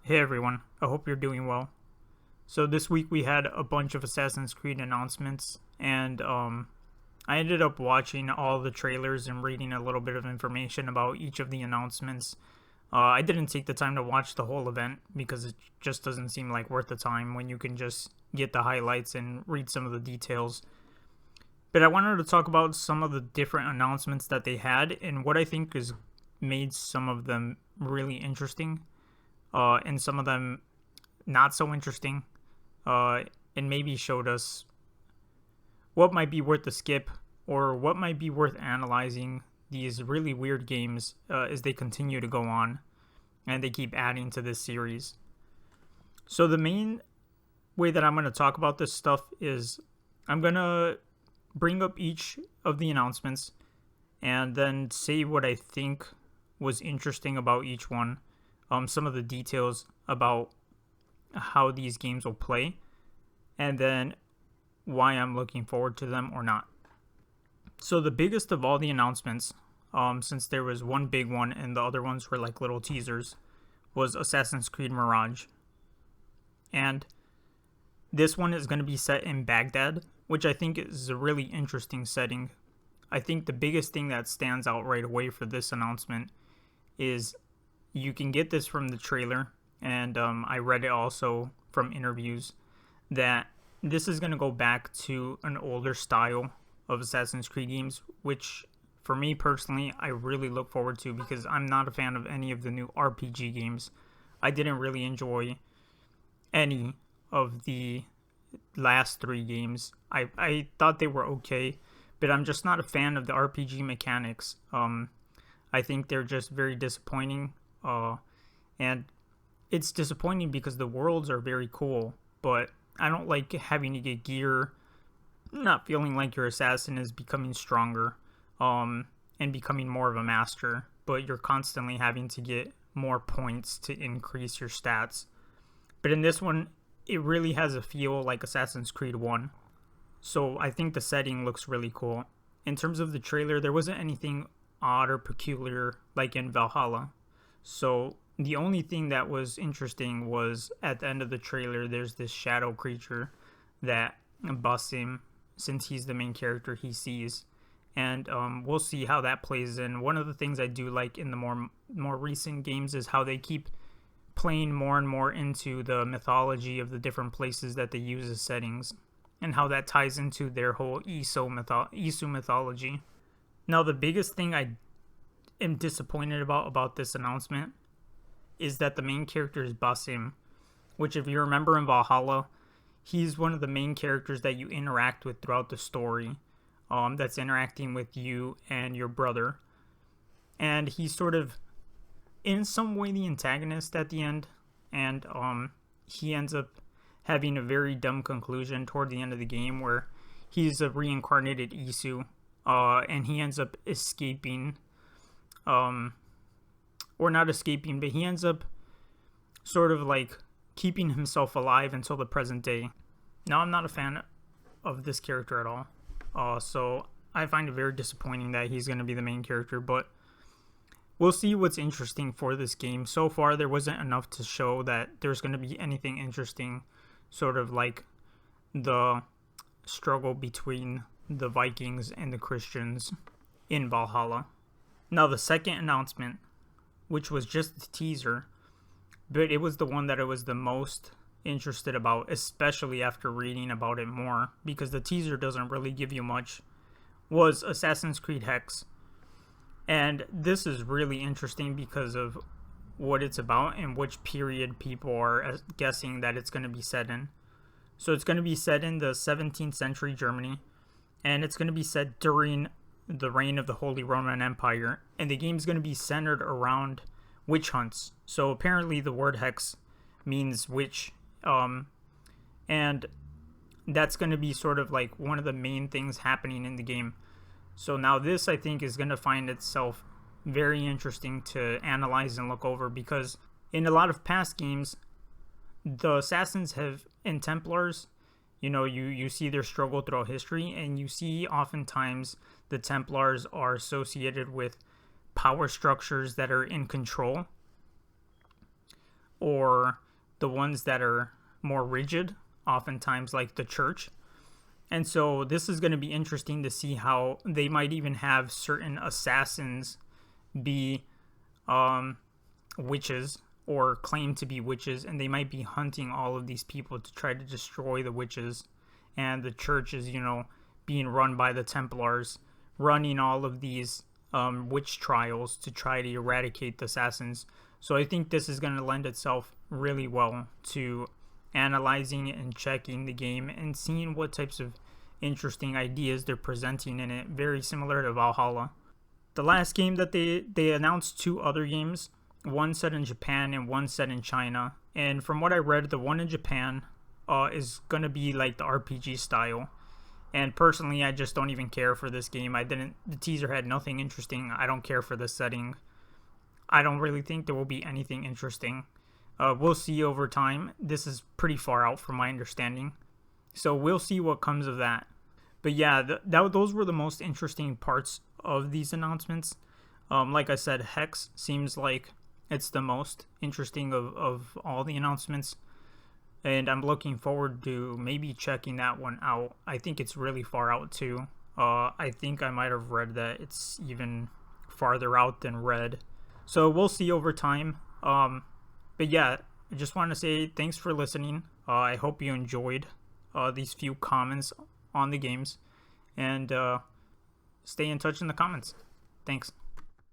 Hey everyone, I hope you're doing well. So this week we had a bunch of Assassin's Creed announcements, and I ended up watching all the trailers and reading a little bit of information about each of the announcements. I didn't take the time to watch the whole event because it just doesn't seem like worth the time when you can just get the highlights and read some of the details. But I wanted to talk about some of the different announcements that they had and what I think has made some of them really interesting, and some of them not so interesting, and maybe showed us what might be worth the skip or what might be worth analyzing these really weird games as they continue to go on and they keep adding to this series. So, the main way that I'm going to talk about this stuff is I'm going to bring up each of the announcements and then say what I think was interesting about each one, some of the details about how these games will play, and then why I'm looking forward to them or not. So the biggest of all the announcements, since there was one big one and the other ones were like little teasers, was Assassin's Creed Mirage. And this one is going to be set in Baghdad, which I think is a really interesting setting. I think the biggest thing that stands out right away for this announcement is you can get this from the trailer, and I read it also from interviews, that this is going to go back to an older style of Assassin's Creed games, which for me personally, I really look forward to because I'm not a fan of any of the new RPG games. I didn't really enjoy any of the last three games. I thought they were okay, but I'm just not a fan of the RPG mechanics. I think they're just very disappointing, and it's disappointing because the worlds are very cool, but I don't like having to get gear, not feeling like your assassin is becoming stronger, and becoming more of a master, but you're constantly having to get more points to increase your stats. But in this one, it really has a feel like Assassin's Creed 1. So I think the setting looks really cool. In terms of the trailer, there wasn't anything odd or peculiar like in Valhalla. So the only thing that was interesting was at the end of the trailer, there's this shadow creature that busts him since he's the main character he sees. And we'll see how that plays in. One of the things I do like in the more recent games is how they keep playing more and more into the mythology of the different places that they use as settings, and how that ties into their whole Isu mythology. Now, the biggest thing I am disappointed about this announcement is that the main character is Basim, which, if you remember in Valhalla, he's one of the main characters that you interact with throughout the story, that's interacting with you and your brother. And he's sort of, in some way, the antagonist at the end, and he ends up having a very dumb conclusion toward the end of the game where he's a reincarnated Isu, and he ends up escaping, or not escaping, but he ends up sort of like keeping himself alive until the present day. Now, I'm not a fan of this character at all, so I find it very disappointing that he's going to be the main character, but we'll see what's interesting for this game. So far, there wasn't enough to show that there's going to be anything interesting, sort of like the struggle between the Vikings and the Christians in Valhalla. Now, the second announcement, which was just a teaser, but it was the one that I was the most interested about, especially after reading about it more, because the teaser doesn't really give you much, was Assassin's Creed Hexe. And this is really interesting because of what it's about and which period people are guessing that it's going to be set in. So it's going to be set in the 17th century Germany, and it's going to be set during the reign of the Holy Roman Empire, and the game's going to be centered around witch hunts. So apparently the word hex means witch, and that's going to be sort of like one of the main things happening in the game. So now this, I think, is going to find itself very interesting to analyze and look over, because in a lot of past games, the assassins and Templars, you see their struggle throughout history, and you see oftentimes the Templars are associated with power structures that are in control, or the ones that are more rigid, oftentimes like the church. And so this is going to be interesting to see how they might even have certain assassins be witches or claim to be witches, and they might be hunting all of these people to try to destroy the witches. And the church is, being run by the Templars, running all of these witch trials to try to eradicate the assassins. So I think this is going to lend itself really well to analyzing and checking the game and seeing what types of interesting ideas they're presenting in it, very similar to Valhalla. The last game that they announced 2 other games, one set in Japan and one set in China. And from what I read, the one in Japan is going to be like the RPG style. And personally, I just don't even care for this game. The teaser had nothing interesting. I don't care for the setting. I don't really think there will be anything interesting. We'll see over time. This is pretty far out from my understanding. So we'll see what comes of that. But yeah, those were the most interesting parts of these announcements. Like I said, Hexe seems like it's the most interesting of all the announcements. And I'm looking forward to maybe checking that one out. I think it's really far out too. I think I might have read that it's even farther out than Red. So we'll see over time. But yeah, I just want to say thanks for listening. I hope you enjoyed these few comments on the games. And stay in touch in the comments. Thanks.